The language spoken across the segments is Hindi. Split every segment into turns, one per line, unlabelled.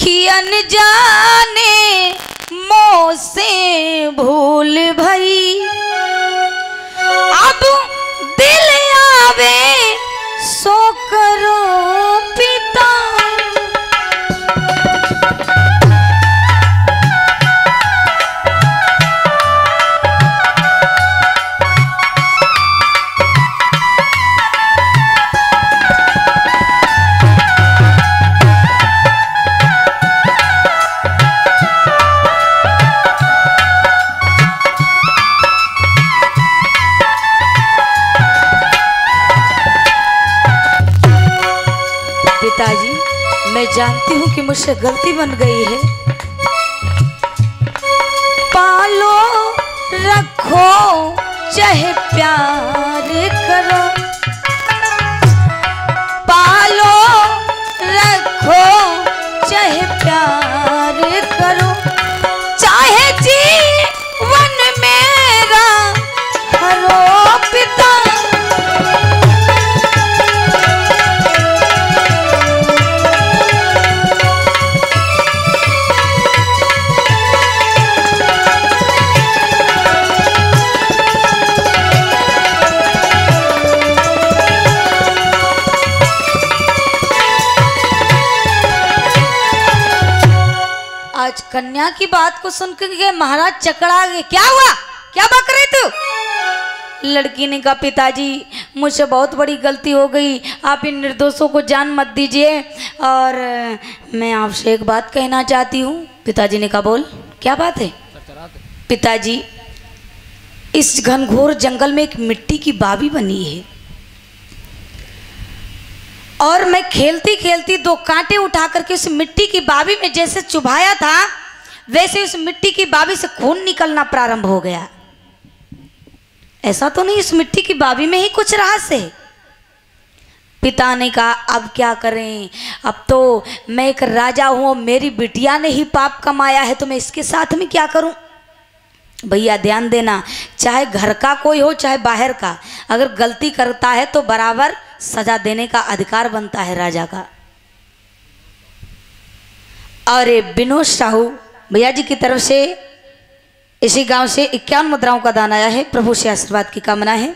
कि अनजाने मोह से भूल भई, अब दिल आवे सो करो पिता। पिताजी, मैं जानती हूँ कि मुझसे गलती बन गई है। पालो रखो चाहे प्यार करो, पालो रखो चाहे प्यार करो, चाहे जीवन मेरा हरो पिता। आज कन्या की बात को सुनकर महाराज चकरा गए। क्या हुआ, क्या बक रहे थे? लड़की ने कहा पिताजी मुझसे बहुत बड़ी गलती हो गई, आप इन निर्दोषों को जान मत दीजिए और मैं आपसे एक बात कहना चाहती हूँ। पिताजी ने कहा बोल, क्या बात है? पिताजी, इस घनघोर जंगल में एक मिट्टी की बावी बनी है और मैं खेलती खेलती दो कांटे उठा करके उस मिट्टी की बावी में जैसे चुभाया था, वैसे उस मिट्टी की बावी से खून निकलना प्रारंभ हो गया। ऐसा तो नहीं इस मिट्टी की बावी में ही कुछ रहस्य है? पिता ने कहा अब क्या करें, अब तो मैं एक राजा हूं, मेरी बिटिया ने ही पाप कमाया है तो मैं इसके साथ में क्या करूं? भैया ध्यान देना, चाहे घर का कोई हो चाहे बाहर का, अगर गलती करता है तो बराबर सजा देने का अधिकार बनता है राजा का। और विनोद साहू भैया जी की तरफ से इसी गांव से 51 मुद्राओं का दान आया है, प्रभु से आशीर्वाद की कामना है।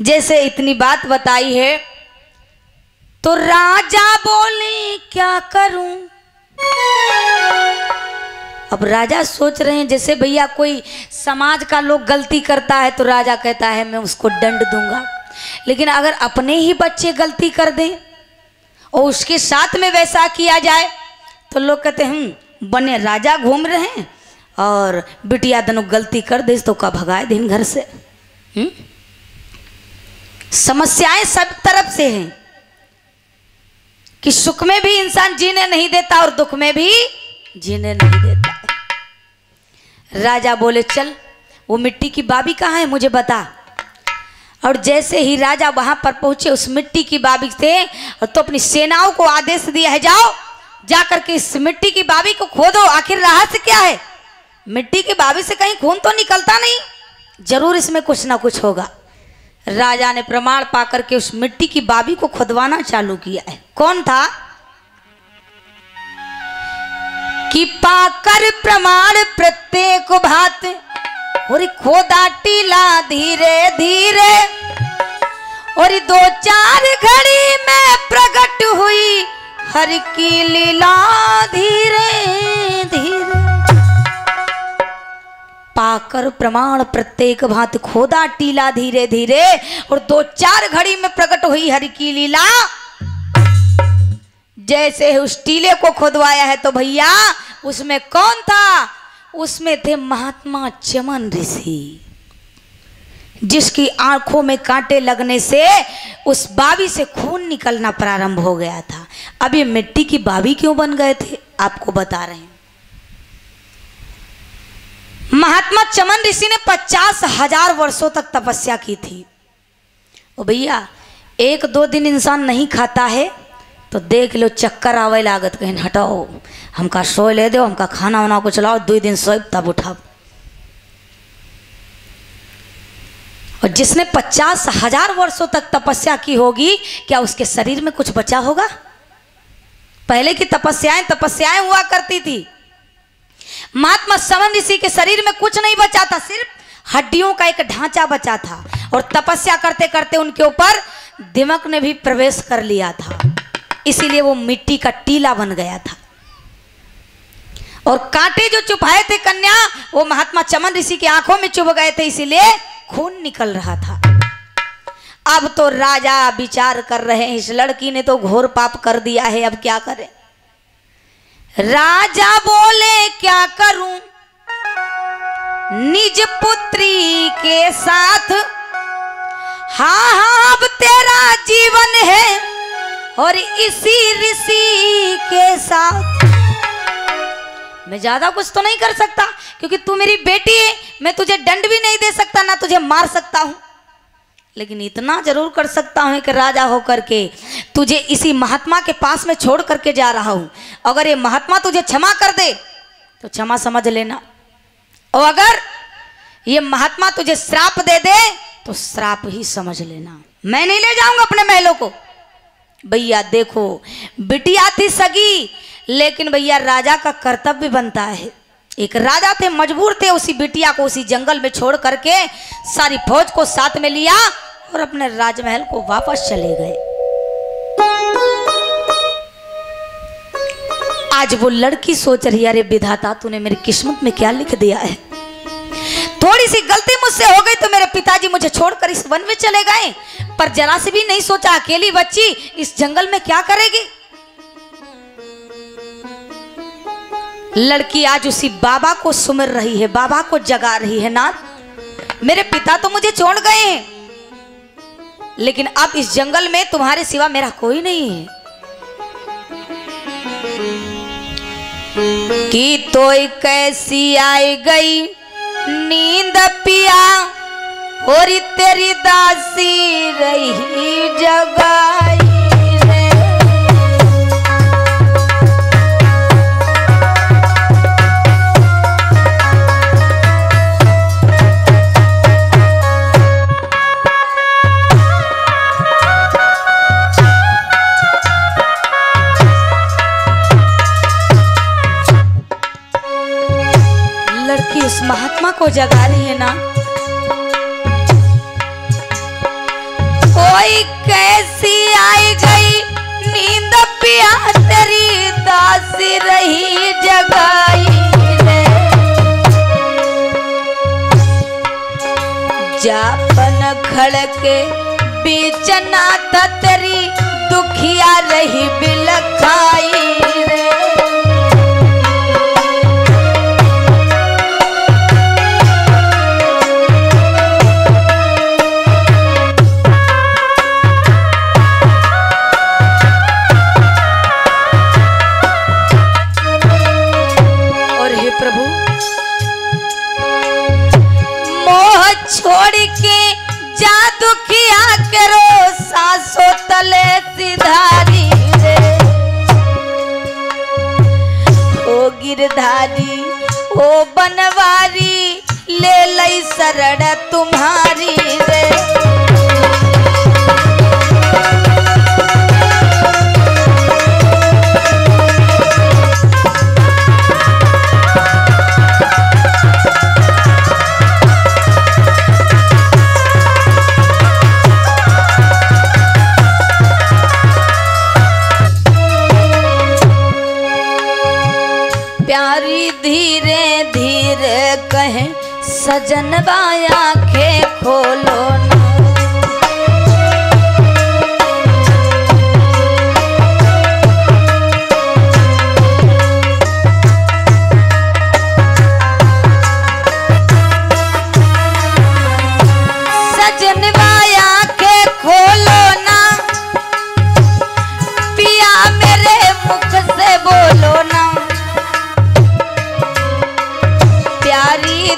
जैसे इतनी बात बताई है तो राजा बोले क्या करूं। अब राजा सोच रहे हैं जैसे भैया कोई समाज का लोग गलती करता है तो राजा कहता है मैं उसको दंड दूंगा, लेकिन अगर अपने ही बच्चे गलती कर दें और उसके साथ में वैसा किया जाए तो लोग कहते हैं बने राजा घूम रहे हैं और बिटिया दोनों गलती कर दे तो का भगाए दिन घर से। समस्याएं सब तरफ से हैं कि सुख में भी इंसान जीने नहीं देता और दुख में भी जीने नहीं देता। राजा बोले चल वो मिट्टी की बावी कहाँ है मुझे बता। और जैसे ही राजा वहां पर पहुंचे उस मिट्टी की बावी से और तो अपनी सेनाओं को आदेश दिया है जाओ जाकर के इस मिट्टी की बावी को खोदो, आखिर रहस्य क्या है? मिट्टी की बावी से कहीं खून तो निकलता नहीं, जरूर इसमें कुछ ना कुछ होगा। राजा ने प्रमाण पाकर के उस मिट्टी की बावी को खुदवाना चालू किया है। कौन था कि पाकर प्रमाण प्रत्येक भात और खोदा टीला धीरे धीरे और 2-4 घड़ी में प्रकट हुई हर की लीला धीरे धीरे। पाकर प्रमाण प्रत्येक भात खोदा टीला धीरे धीरे और 2-4 घड़ी में प्रकट हुई हर की लीला। जैसे उस टीले को खुदवाया है तो भैया उसमें कौन था? उसमें थे महात्मा चमन ऋषि, जिसकी आंखों में कांटे लगने से उस बावी से खून निकलना प्रारंभ हो गया था। अब ये मिट्टी की बावी क्यों बन गए थे आपको बता रहे हैं। महात्मा चमन ऋषि ने 50,000 वर्षों तक तपस्या की थी। ओ भैया 1-2 दिन इंसान नहीं खाता है तो देख लो चक्कर आवे लागत, कहीं हटाओ हमका सोए ले दो, हमका खाना वाना को चलाओ, 2 दिन सोए तब उठाओ। और जिसने 50,000 वर्षों तक तपस्या की होगी क्या उसके शरीर में कुछ बचा होगा? पहले की तपस्याएं हुआ करती थी। महात्मा चमन ऋषि के शरीर में कुछ नहीं बचा था, सिर्फ हड्डियों का एक ढांचा बचा था, और तपस्या करते करते उनके ऊपर दिमक ने भी प्रवेश कर लिया था, इसीलिए वो मिट्टी का टीला बन गया था। और कांटे जो चुभाए थे कन्या, वो महात्मा चमन ऋषि की आंखों में चुभ गए थे, इसीलिए खून निकल रहा था। अब तो राजा विचार कर रहे हैं, इस लड़की ने तो घोर पाप कर दिया है, अब क्या करें। राजा बोले क्या करूं निज पुत्री के साथ, हाँ हाँ अब तेरा जीवन है और इसी ऋषि के साथ। मैं ज्यादा कुछ तो नहीं कर सकता, क्योंकि तू मेरी बेटी है, मैं तुझे दंड भी नहीं दे सकता, ना तुझे मार सकता हूं, लेकिन इतना जरूर कर सकता हूं कि राजा होकर के तुझे इसी महात्मा के पास में छोड़ करके जा रहा हूं। अगर ये महात्मा तुझे क्षमा कर दे तो क्षमा समझ लेना, और अगर ये महात्मा तुझे श्राप दे दे तो श्राप ही समझ लेना। मैं नहीं ले जाऊंगा अपने महलों को। भैया देखो, बिटिया थी सगी, लेकिन भैया राजा का कर्तव्य बनता है। एक राजा थे, मजबूर थे उसी बिटिया को उसी जंगल में छोड़ करके सारी फौज को साथ में लिया और अपने राजमहल को वापस चले गए। आज वो लड़की सोच रही है, अरे विधाता तूने मेरी किस्मत में क्या लिख दिया है। थोड़ी सी गलती मुझसे हो गई तो मेरे पिताजी मुझे छोड़कर इस वन में चले गए, पर जरा से भी नहीं सोचा अकेली बच्ची इस जंगल में क्या करेगी। लड़की आज उसी बाबा को सुमिर रही है, बाबा को जगा रही है। नाथ, मेरे पिता तो मुझे छोड़ गए हैं, लेकिन अब इस जंगल में तुम्हारे सिवा मेरा कोई नहीं है। कि तोय कैसी आई गई नींद पिया, और तेरी दासी रही जगाई रे। लड़की उस महात्मा को जगा रही है ना। कोई कैसी आई गई नींद पिया, तेरी दासी रही जगाई रे। जापन खड़के बीच नाथ, तेरी दुखिया रही बिलखाई रे। छोड़ के जादू किया करो सासों तले सिधारी रे। ओ गिरधारी ओ बनवारी, ले लई शरण तुम्हारी रे। प्यारी धीरे धीरे कहे सजनवा आंखें खोलो ना। सजनवा आंखें खोलो ना, पिया मेरे मुख से बोलो ना।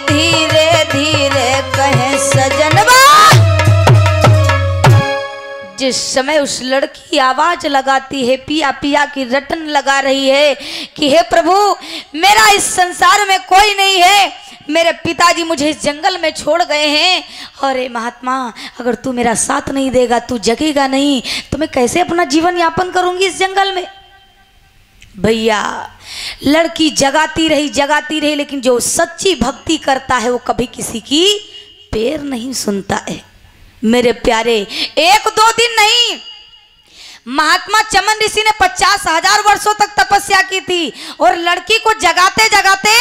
धीरे धीरे कहे सजनवा। जिस समय उस लड़की आवाज लगाती है, पिया पिया की रटन लगा रही है कि हे प्रभु, मेरा इस संसार में कोई नहीं है, मेरे पिताजी मुझे इस जंगल में छोड़ गए हैं, और हे महात्मा, अगर तू मेरा साथ नहीं देगा, तू जगेगा नहीं, तो मैं कैसे अपना जीवन यापन करूंगी इस जंगल में। भैया लड़की जगाती रही, लेकिन जो सच्ची भक्ति करता है वो कभी किसी की पैर नहीं सुनता है। मेरे प्यारे, 1-2 दिन नहीं, महात्मा चमन ऋषि ने 50,000 वर्षों तक तपस्या की थी और लड़की को जगाते जगाते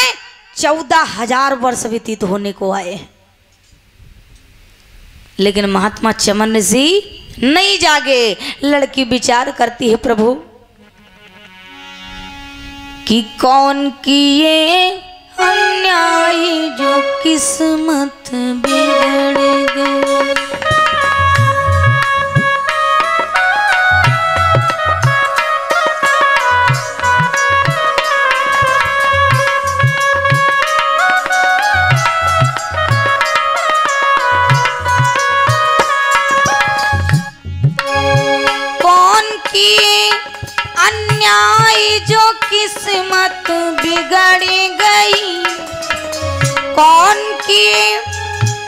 14,000 वर्ष व्यतीत होने को आए। लेकिन महात्मा चमन ऋषि नहीं जागे। लड़की विचार करती है, प्रभु कि कौन किए अन्याय जो किस्मत बिगड़ गई। अन्याय जो किस्मत बिगड़ गई, कौन की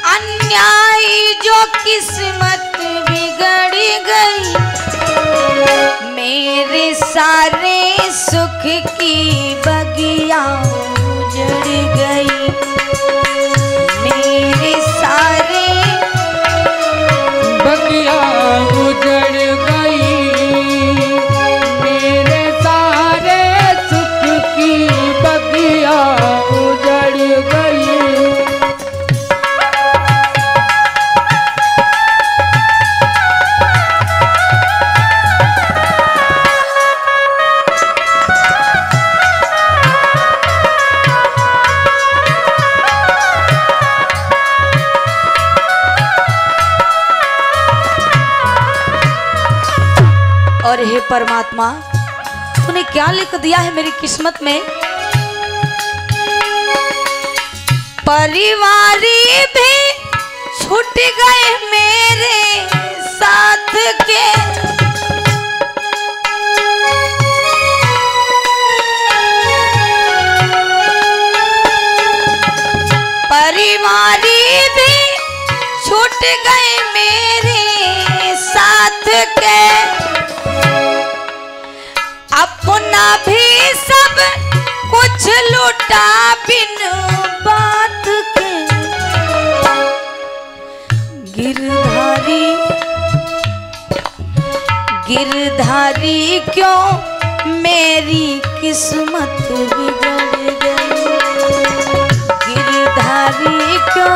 अन्याय जो किस्मत बिगड़ गई। मेरे सारे सुख की बगिया उजड़ गई, मेरे सारे
बगिया उजड़ गई, उजड़ गई।
और हे परमात्मा, तूने क्या लिख दिया है मेरी किस्मत में। परिवार भी छूट गए मेरे साथ के, परिवार भी छूट गए मेरे साथ के, अपना भी सब कुछ लूटा बिन बात के। गिरधारी क्यों मेरी किस्मत बिगड़ गई, गिरधारी क्यों।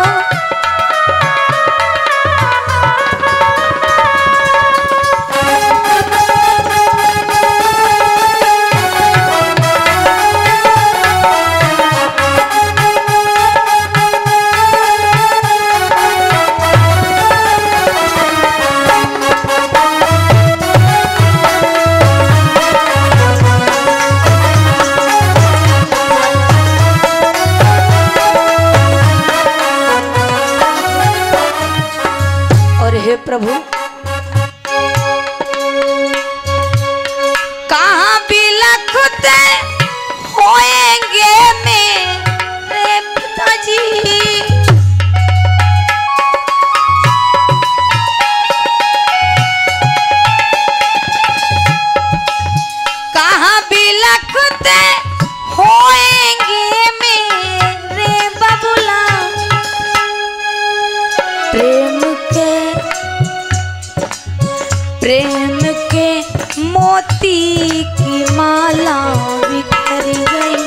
प्रभु कहाँ बिलखते होएंगे मेरे पिताजी, कहाँ बिलखते होएंगे मेरे बबुला। प्रेम के मोती की माला बिखर गई,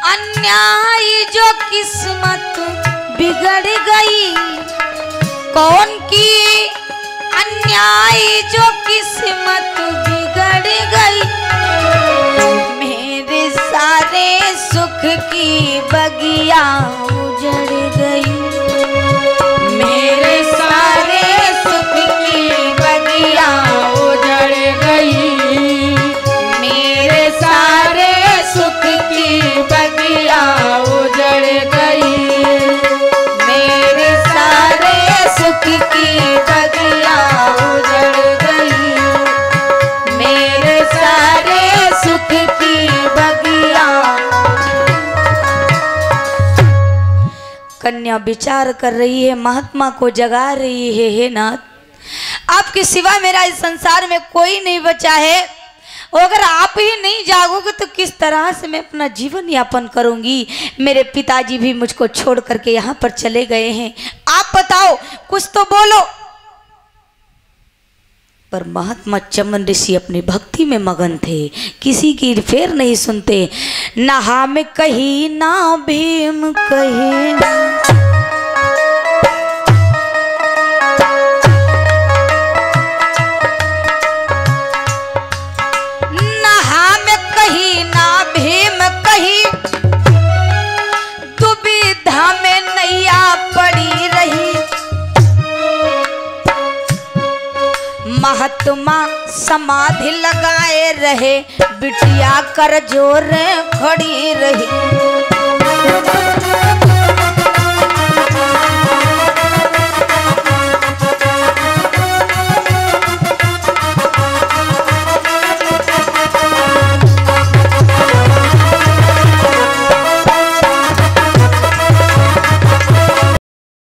अन्याय जो किस्मत बिगड़ गई, कौन की अन्याय जो किस्मत बिगड़ गई। मेरे सारे सुख की बगिया उजड़ गई, मेरे सारे सुख की बगिया उजड़ गई, मेरे सारे सुख कन्या विचार कर रही है, महात्मा को जगा रही है, हे नाथ आपके सिवा मेरा इस संसार में कोई नहीं बचा है, और अगर आप ही नहीं जागोगे तो किस तरह से मैं अपना जीवन यापन करूंगी। मेरे पिताजी भी मुझको छोड़ करके यहाँ पर चले गए हैं, आप बताओ कुछ तो बोलो। पर महात्मा चमन ऋषि अपनी भक्ति में मगन थे, किसी की फेर नहीं सुनते। ना हम कही ना भीम कही, ना हम कही ना भीम कही, दुविधा में नैया पड़ी रही। महात्मा समाधि लगाए रहे, बिटिया कर जोर खड़ी रही।